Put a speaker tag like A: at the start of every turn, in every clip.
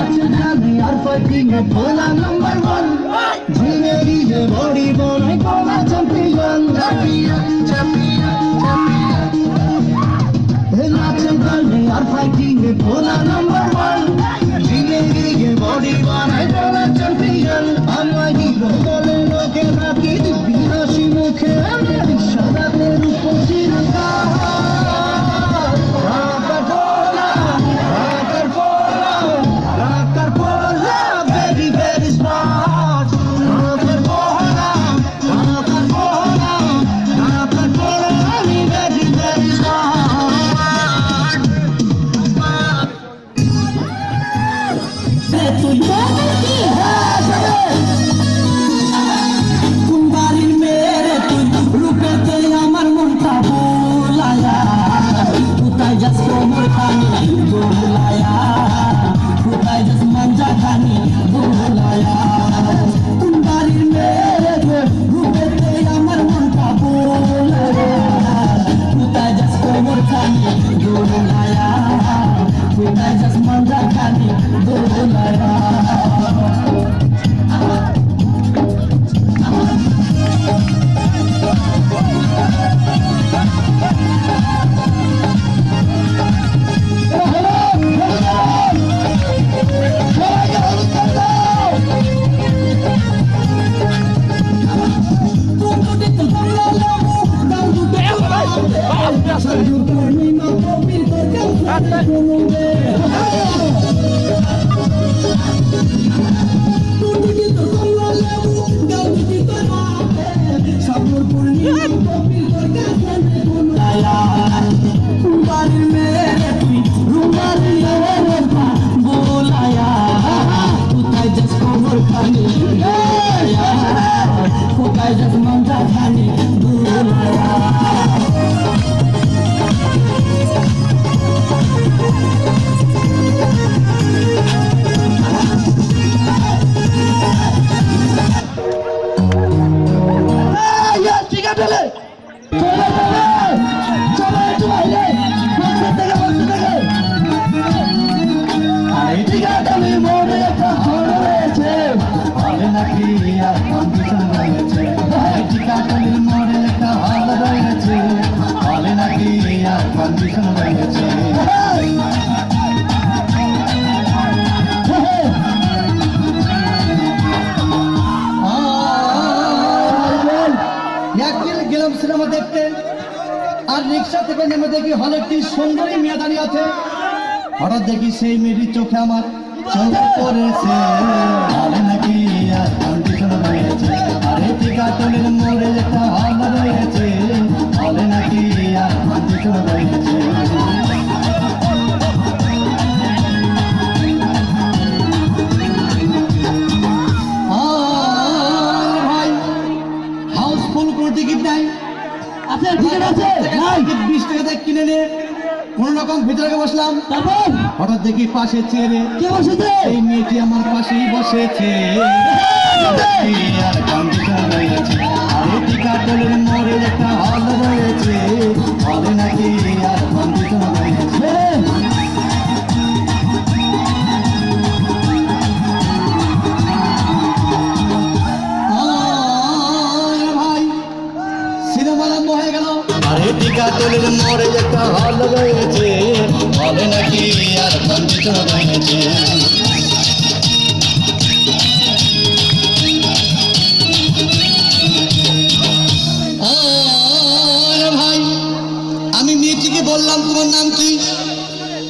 A: नाचे गाने और फाइटिंग में भोला नंबर 1 जिंदगी में बॉडी बनाए भोला चैंपियन नाचे गाने और फाइटिंग में भोला नंबर 1 जिंदगी के बॉडी बनाए भोला चैंपियन আমার হিরো বলে লোকে রাখি দিবি হাসি মুখে আমি সারাতে রূপ চিরকা সিনেমা দেখতে আর রিক্সা থেকে নেমে দেখি হলে একটি সুন্দরী মেয়ে দাঁড়িয়ে আছে হঠাৎ দেখি সেই মেয়েটির চোখে আমার চোখ পড়েছে হলে নাকি আর কন্ডিশন রয়েছে আরে টিকাটলের মোড়ে একটা হল রয়েছে হলে নাকি আর কন্ডিশন রয়েছে ভাই হাউসফুল কোনো টিকিট নাই আপনার টিকিট আছে নাই 20 টাকা দিয়ে কিনে নিয়ে কোন রকম ভিতরে বসলাম তারপর হঠাৎ দেখি পাশে চেয়ারে কে বসেছে এই মেয়েটি আমার পাশেই বসেছে আর কন্ডিশন রয়েছে আরে টিকাটলের মোড়ে একটা হল রয়েছে হলে নাকি আর কন্ডিশন রয়েছে টিকাটলের মোড়ে একটা হল রয়েছে হলে নাকি আর কন্ডিশন রয়েছে ভাই আমি মেয়েটিকে বললাম তোমার নাম কি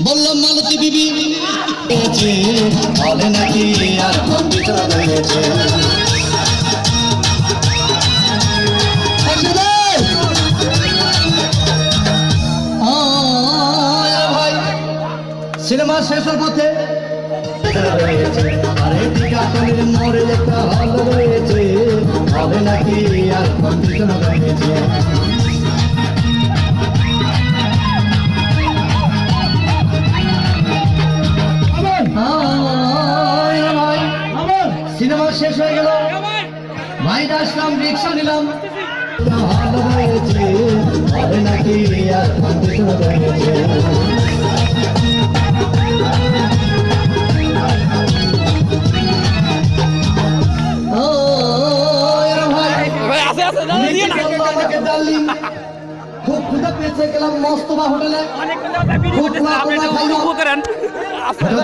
A: বললাম মালতী বিবি হলে নাকি আর কন্ডিশন রয়েছে সিনেমা শেষের পথে আরে টিকাটলের মোড়ে একটা হল রয়েছে হবে নাকি আর কন্ডিশন রয়েছে সিনেমা শেষ হয়ে গেল ভাইটা আসলাম রিক্সা নিলাম হল রয়েছে হবে নাকি আর কন্ডিশন রয়েছে পৌঁছে গেলাম মস্তবা হোটেলে।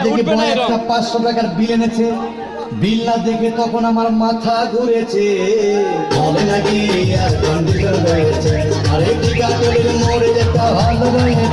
A: দেখি বলে একটা 500 টাকার বিল এনেছে। বিল না দেখে তখন আমার মাথা ঘুরেছে, বলে নাকি এয়ার কন্ডিশন রয়েছে, আরে টিকা মোড়ে যেটা ভালো রয়েছে।